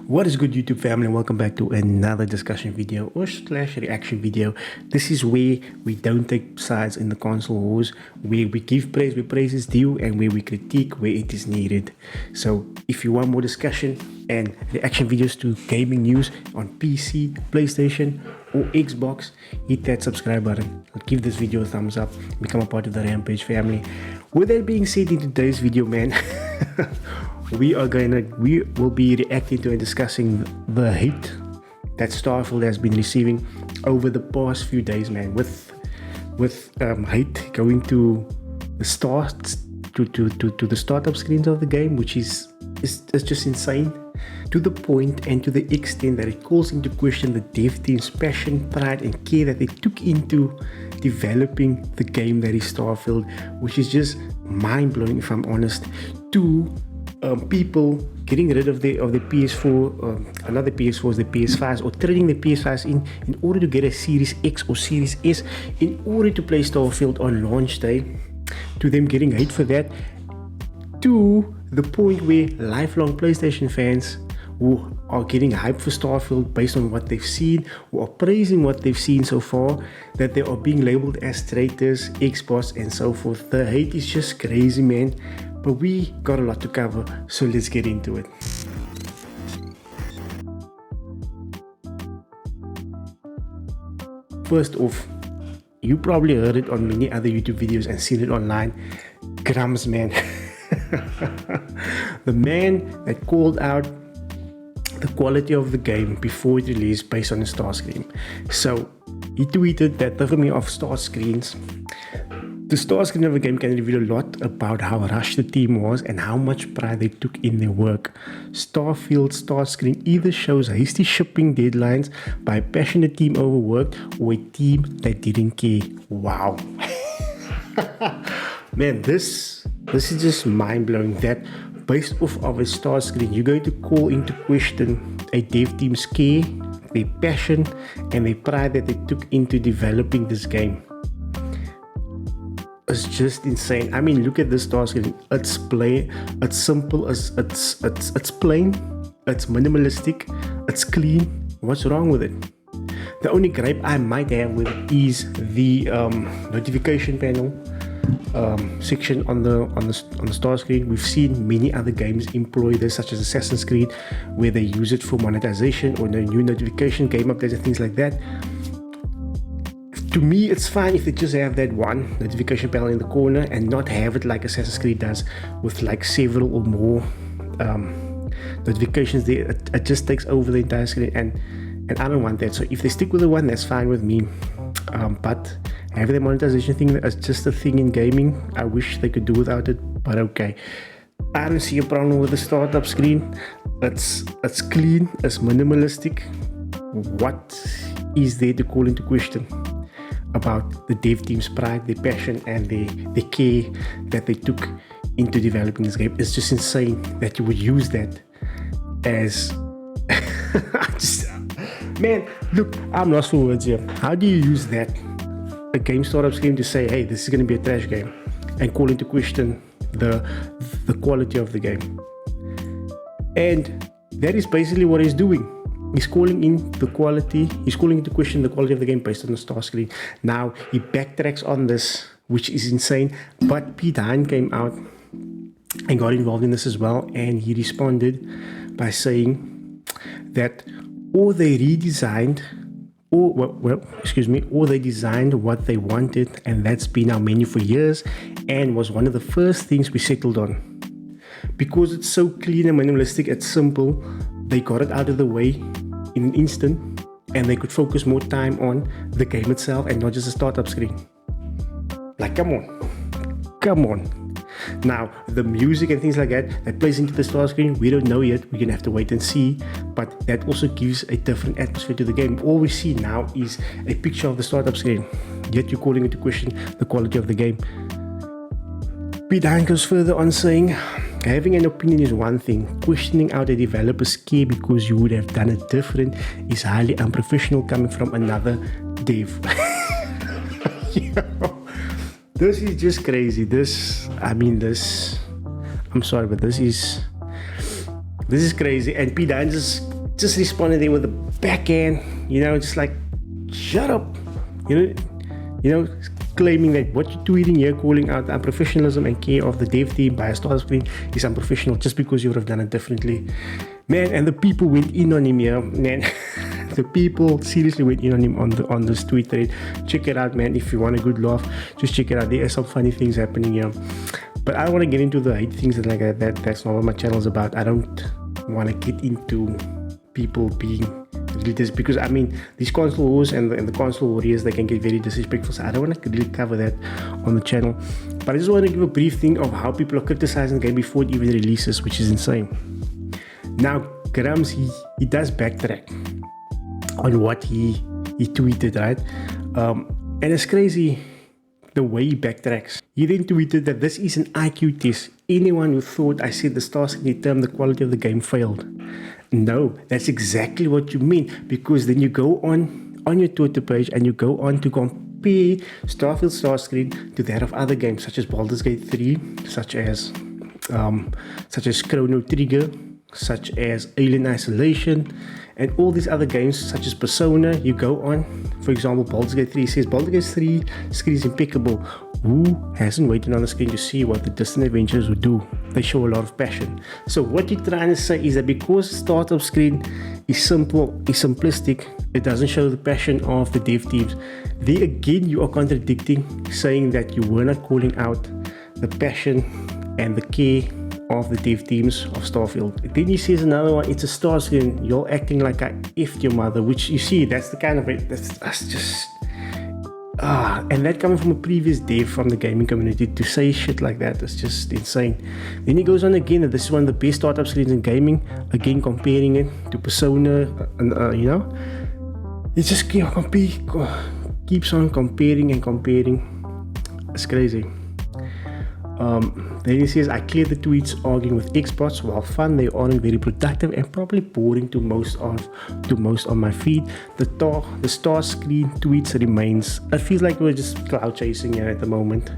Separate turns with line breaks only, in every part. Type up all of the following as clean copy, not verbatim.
What is good, YouTube family? Welcome back to another discussion video or slash reaction video. This is where we don't take sides in the console wars, where we give praise where praise is due and where we critique where it is needed. So if you want more discussion and reaction videos to gaming news on PC, PlayStation or Xbox, hit that subscribe button. Give this video a thumbs up. Become a part of the Rampage family. With that being said, in today's video, man, we will be reacting to and discussing the hate that Starfield has been receiving over the past few days, man, with hate going to the the startup screens of the game, which is just insane, to the point and to the extent that it calls into question the dev team's passion, pride and care that they took into developing the game that is Starfield, which is just mind-blowing if I'm honest, to people getting rid of the PS4, another PS4s, the PS5s, or trading the PS5s in order to get a Series X or Series S in order to play Starfield on launch day, to them getting hate for that, to the point where lifelong PlayStation fans who are getting hyped for Starfield based on what they've seen, who are praising what they've seen so far, that they are being labeled as traitors, Xbox and so forth. The hate is just crazy, man. But we got a lot to cover, so let's get into it. First off, you probably heard it on many other YouTube videos and seen it online. Grams, man. The man that called out the quality of the game before it released based on the start screen. So he tweeted that the me of start screens. The start screen of a game can reveal a lot about how rushed the team was and how much pride they took in their work. Starfield's start screen either shows hasty shipping deadlines by a passionate team overworked or a team that didn't care. Wow. Man, this is just mind-blowing that based off of a start screen, you're going to call into question a dev team's care, their passion, and their pride that they took into developing this game. It's just insane. I mean, look at this start screen. It's plain, it's simple, it's plain, it's minimalistic, it's clean. What's wrong with it? The only gripe I might have with it is the notification panel section on the start screen. We've seen many other games employ this, such as Assassin's Creed, where they use it for monetization or the new notification, game updates and things like that. To me, it's fine if they just have that one notification panel in the corner and not have it like Assassin's Creed does with like several or more notifications there. It just takes over the entire screen, and I don't want that. So if they stick with the one, that's fine with me. But having the monetization thing as just a thing in gaming, I wish they could do without it, but okay. I don't see a problem with the startup screen. It's clean, it's minimalistic. What is there to call into question about the dev team's pride, their passion and the care that they took into developing this game? It's just insane that you would use that as man, look, I'm lost for words here. How do you use that, a game startup screen, to say, hey, this is going to be a trash game, and call into question the quality of the game? And that is basically what he's doing. He's calling into question the quality of the game based on the start screen. Now he backtracks on this, which is insane. But Pete Hine came out and got involved in this as well, and he responded by saying that or they designed what they wanted, and that's been our menu for years and was one of the first things we settled on. Because it's so clean and minimalistic, it's simple, they got it out of the way in an instant, and they could focus more time on the game itself and not just a startup screen. Like, come on. Now, the music and things like that plays into the start screen, we don't know yet. We're gonna have to wait and see, but that also gives a different atmosphere to the game. All we see now is a picture of the startup screen, yet you're calling into question the quality of the game. Pete Hine goes further on saying, having an opinion is one thing. Questioning out a developer's care because you would have done it different is highly unprofessional coming from another dev. This is just crazy. I'm sorry, but this is crazy. And Pete Hine just just responded there with a backhand, you know, just like, shut up, you know, claiming that what you're tweeting here, calling out unprofessionalism and care of the dev team by a start screen is unprofessional just because you would have done it differently. Man, and the people went in on him here, man. The people seriously went in on him on this tweet thread. Check it out, man. If you want a good laugh, just check it out. There are some funny things happening here. But I don't want to get into the hate things and like that. That's not what my channel is about. I don't want to get into people being really because I mean these console wars and the console warriors, they can get very disrespectful, so I don't want to really cover that on the channel. But I just want to give a brief thing of how people are criticizing the game before it even releases, which is insane. Now Grams, he does backtrack on what he tweeted, right? And it's crazy the way he backtracks. He then tweeted that this is an IQ test. Anyone who thought I said the star screen term the quality of the game failed. No, that's exactly what you mean, because then you go on your Twitter page and you go on to compare Starfield star screen to that of other games such as Baldur's Gate 3, such as Chrono Trigger, such as Alien Isolation, and all these other games such as Persona. You go on, for example, Baldur's Gate 3 says Baldur's Gate 3 screen is impeccable. Who hasn't waited on the screen to see what the distant adventures would do? They show a lot of passion. So what you're trying to say is that because the startup screen is simple, is simplistic, it doesn't show the passion of the dev teams. There again, you are contradicting, saying that you were not calling out the passion and the care of the dev teams of Starfield. Then he says another one, it's a star screen, you're acting like I effed your mother, which you see, that's the kind of it, that's just and that coming from a previous dev from the gaming community to say shit like that is just insane. Then he goes on again that this is one of the best startup screens in gaming, again comparing it to Persona, you know, it just keeps on comparing and comparing. It's crazy. Then he says, I cleared the tweets arguing with Xbox. While fun, they aren't very productive and probably boring to most on my feed. The star screen tweets remains. It feels like we're just cloud chasing here at the moment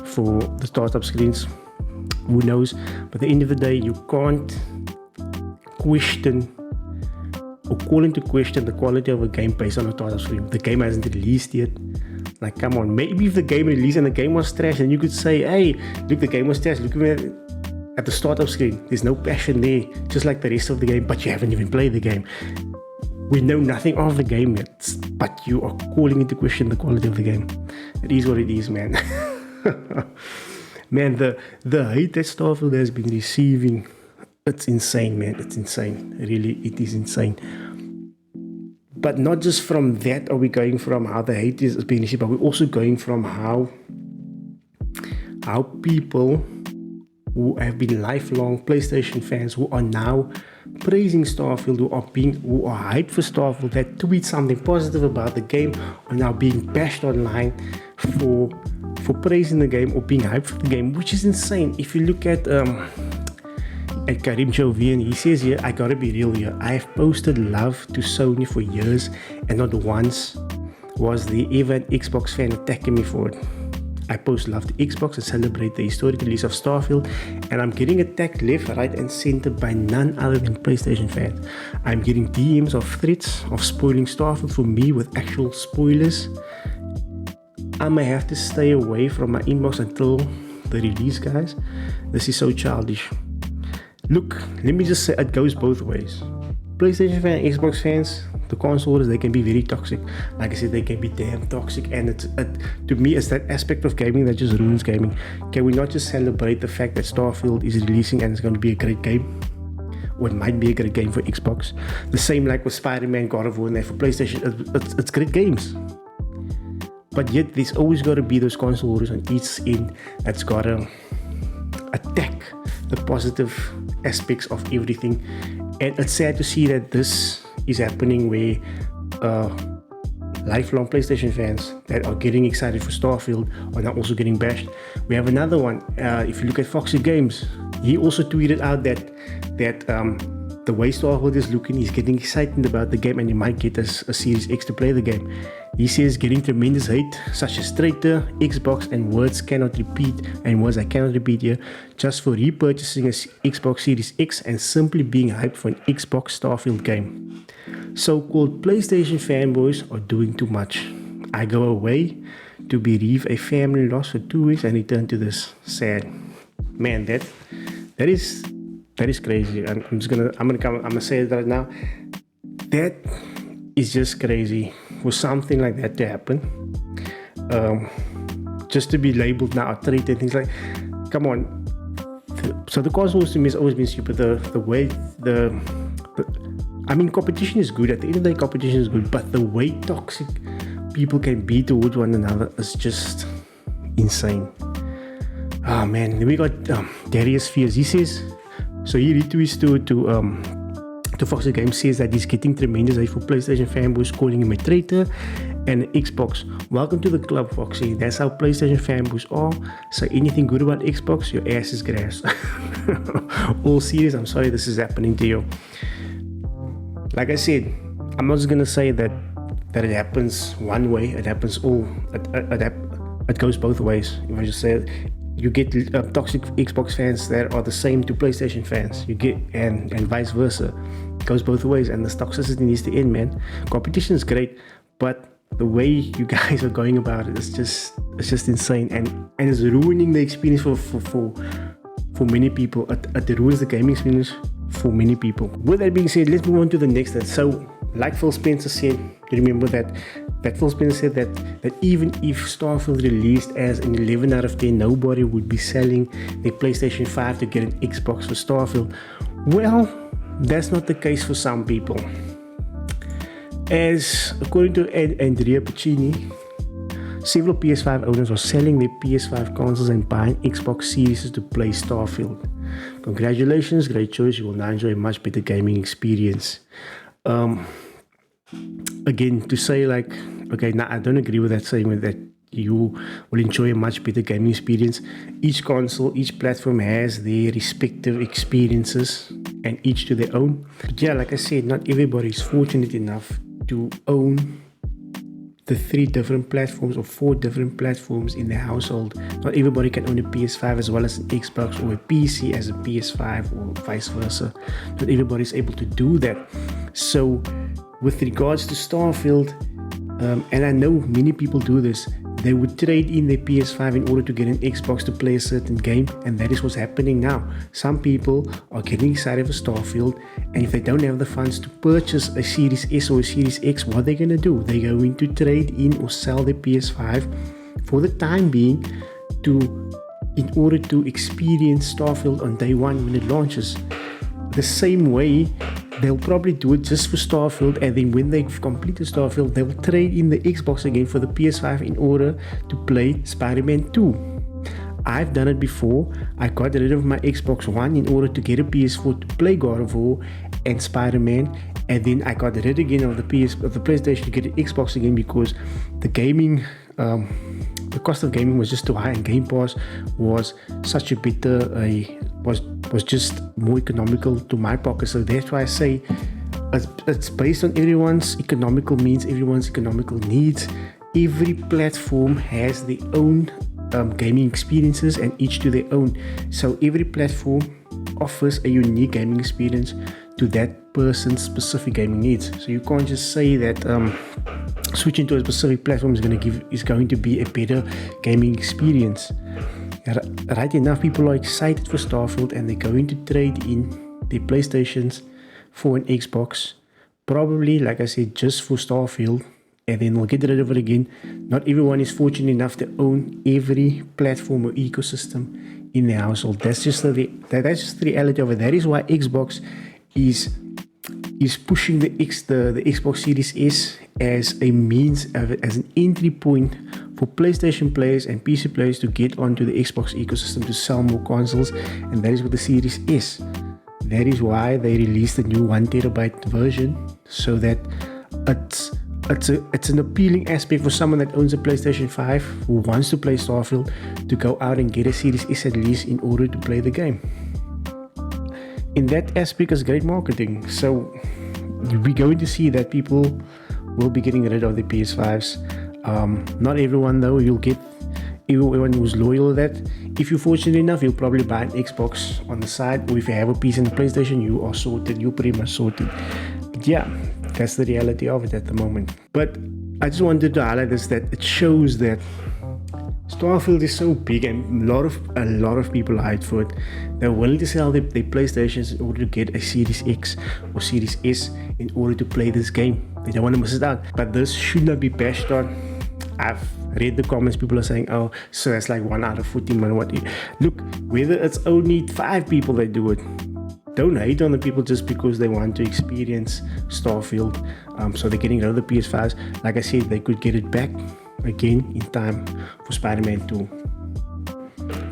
for the startup screens. Who knows? But at the end of the day, you can't question or call into question the quality of a game based on a startup screen. The game hasn't released yet. Like, come on, maybe if the game released and the game was trash, then you could say, hey, look, the game was trash, look at the startup screen, there's no passion there, just like the rest of the game, but you haven't even played the game. We know nothing of the game yet, but you are calling into question the quality of the game. It is what it is, man. Man, the hate that Starfield has been receiving, it's insane, man, it's insane. Really, it is insane. But not just from that are we going from how the hate is being received, but we're also going from how people who have been lifelong PlayStation fans who are now praising Starfield, who are hyped for Starfield, that tweet something positive about the game, are now being bashed online for praising the game or being hyped for the game, which is insane. If you look at Karim Jovian, he says here, I gotta be real here, I have posted love to Sony for years and not once was there ever an Xbox fan attacking me for it. I post love to Xbox and celebrate the historic release of Starfield, and I'm getting attacked left, right and center by none other than PlayStation fans. I'm getting DMs of threats of spoiling Starfield for me with actual spoilers. I may have to stay away from my inbox until the release, guys. This is so childish. Look, let me just say, it goes both ways. PlayStation fans, Xbox fans, the consoles, they can be very toxic. Like I said, they can be damn toxic, and to me, it's that aspect of gaming that just ruins gaming. Can we not just celebrate the fact that Starfield is releasing and it's going to be a great game? Or it might be a great game for Xbox. The same like with Spider-Man, God of War, and that for PlayStation, it's great games. But yet, there's always got to be those console wars on each end that's got to attack the positive aspects of everything. And it's sad to see that this is happening where lifelong PlayStation fans that are getting excited for Starfield are now also getting bashed. We have another one. If you look at Foxy Games, he also tweeted out that the way Starfield is looking, he's getting excited about the game and he might get a Series X to play the game. He says getting tremendous hate such as traitor, Xbox, and words cannot repeat, and words I cannot repeat here, just for repurchasing a Xbox Series X and simply being hyped for an Xbox Starfield game. So-called PlayStation fanboys are doing too much. I go away to bereave a family loss for 2 weeks and return to this. Sad. Man, that is crazy. I'm gonna say it right now. That is just crazy for something like that to happen. Just to be labeled now a traitor and things like, come on. So the console to me has always been stupid. The way I mean, competition is good. At the end of the day, competition is good, but the way toxic people can be towards one another is just insane. Oh man, then we got Darius Fears. He says, so he retweets to Foxy Games, says that he's getting tremendous hate for PlayStation fanboys, calling him a traitor and Xbox. Welcome to the club, Foxy. That's how PlayStation fanboys are. Say anything good about Xbox, your ass is grass. All serious, I'm sorry this is happening to you. Like I said, I'm not just gonna say that it happens one way. It happens all. It goes both ways. If I just say it, you get toxic Xbox fans that are the same to PlayStation fans. You get and vice versa. It goes both ways, and this toxicity needs to end, man. Competition is great, but the way you guys are going about it is just insane, and it's ruining the experience for many people. It ruins the gaming experience for many people. With that being said, let's move on to the next one. So, like Phil Spencer said, you remember that Phil Spencer said that even if Starfield released as an 11 out of 10, nobody would be selling their PlayStation 5 to get an Xbox for Starfield. Well, that's not the case for some people. As according to Andrea Piccini, several PS5 owners are selling their PS5 consoles and buying Xbox Series to play Starfield. Congratulations, great choice. You will now enjoy a much better gaming experience. Again, to say like, okay, now I don't agree with that saying that you will enjoy a much better gaming experience. Each console, each platform has their respective experiences and each to their own. But yeah, like I said, not everybody is fortunate enough to own the 3 different platforms or 4 different platforms in their household. Not everybody can own a PS5 as well as an Xbox, or a PC as a PS5, or vice versa. Not everybody is able to do that. So with regards to Starfield, and I know many people do this, they would trade in their PS5 in order to get an Xbox to play a certain game, and that is what's happening now. Some people are getting excited for Starfield, and if they don't have the funds to purchase a Series S or a Series X, what are they going to do? They're going to trade in or sell their PS5 for the time being in order to experience Starfield on day one when it launches. The same way they'll probably do it just for Starfield, and then when they've completed Starfield, they'll trade in the Xbox again for the PS5 in order to play Spider-Man 2. I've done it before. I got rid of my Xbox One in order to get a PS4 to play God of War and Spider-Man, and then I got rid again of the PlayStation to get an Xbox again because the gaming, the cost of gaming was just too high, and Game Pass was such a better, was just more economical to my pocket. So that's why I say it's based on everyone's economical means, everyone's economical needs. Every platform has their own gaming experiences, and each to their own. So every platform offers a unique gaming experience to that person's specific gaming needs. So you can't just say that switching to a specific platform is going to be a better gaming experience. Right enough, people are excited for Starfield, and they're going to trade in their PlayStations for an Xbox, probably, like I said, just for Starfield, and then they'll get rid of it again. Not everyone is fortunate enough to own every platform or ecosystem in their household. That's just the reality of it. That is why Xbox is pushing the Xbox Series S as a means, as an entry point for PlayStation players and PC players to get onto the Xbox ecosystem to sell more consoles, and that is with the Series S. That is why they released a new 1TB version, so that it's an appealing aspect for someone that owns a PlayStation 5 who wants to play Starfield to go out and get a Series S at least in order to play the game. in that aspect, it's great marketing. So we're going to see that people will be getting rid of the PS5s. Not everyone though. You'll get everyone who's loyal to that. If you're fortunate enough, you'll probably buy an Xbox on the side, or if you have a PC and a PlayStation, you are sorted. You're pretty much sorted. But yeah, that's the reality of it at the moment. But I just wanted to highlight this, that it shows that Starfield is so big and a lot of people are hyped for it. They're willing to sell their PlayStations in order to get a Series X or Series S in order to play this game. They don't want to miss it out. But this should not be bashed on. I've read the comments, people are saying, oh, so that's like 1 out of 14 man. What? Look, whether it's only 5 people that do it, don't hate on the people just because they want to experience Starfield. So they're getting rid of the PS5s. Like I said, they could get it back again in time for Spider-Man 2.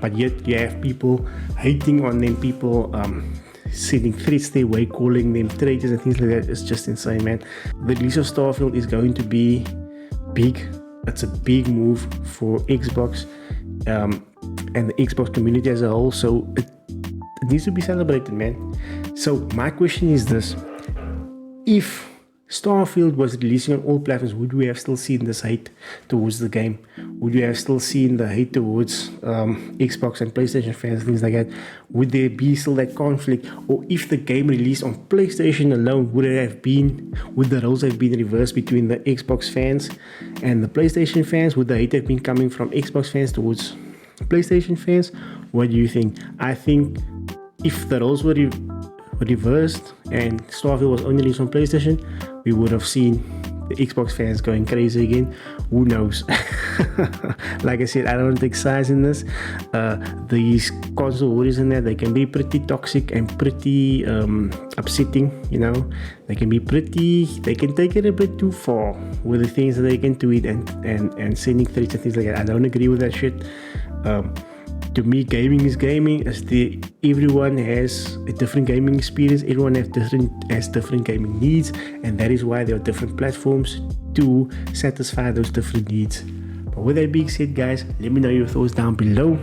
But yet you have people hating on them, people sending threats their way, calling them traitors and things like that. It's just insane, man. The release of Starfield is going to be big. It's a big move for Xbox and the Xbox community as a whole. So it needs to be celebrated, man. So my question is this: if Starfield was releasing on all platforms, would we have still seen this hate towards the game? Would we have still seen the hate towards Xbox and PlayStation fans, things like that? Would there be still that conflict? Or if the game released on PlayStation alone, would the roles have been reversed between the Xbox fans and the PlayStation fans? Would the hate have been coming from Xbox fans towards PlayStation fans? What do you think? I think if the roles were reversed and Starfield was only released on PlayStation, we would have seen the Xbox fans going crazy again. Who knows? Like I said, I don't take sides in this. These console wars in there, they can be pretty toxic and pretty upsetting, you know. They can take it a bit too far with the things that they can tweet and sending threats and things like that. I don't agree with that shit. To me, gaming is gaming. Everyone has a different gaming experience. Everyone has different gaming needs, and that is why there are different platforms to satisfy those different needs. But with that being said, guys, let me know your thoughts down below.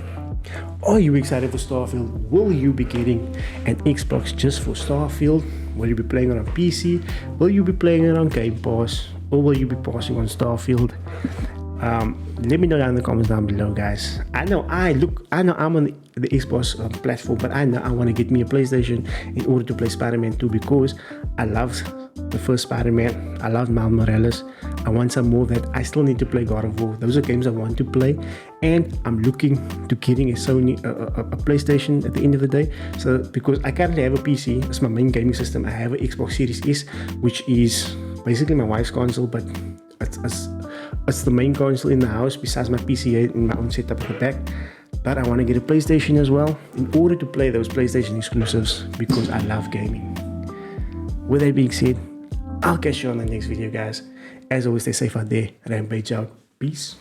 Are you excited for Starfield? Will you be getting an Xbox just for Starfield? Will you be playing it on PC? Will you be playing it on Game Pass? Or will you be passing on Starfield? Let me know down in the comments down below, guys. I know I'm on the Xbox platform, but I know I want to get me a PlayStation in order to play Spider-Man 2 because I loved the first Spider-Man. I loved Miles Morales. I want some more of that. I still need to play God of War. Those are games I want to play, and I'm looking to getting a PlayStation at the end of the day. So because I currently have a PC, it's my main gaming system. I have an Xbox Series S, which is basically my wife's console, but it's the main console in the house besides my PC and my own setup at the back. But I want to get a PlayStation as well in order to play those PlayStation exclusives because I love gaming. With that being said, I'll catch you on the next video, guys. As always, stay safe out there. Rampage out. Peace.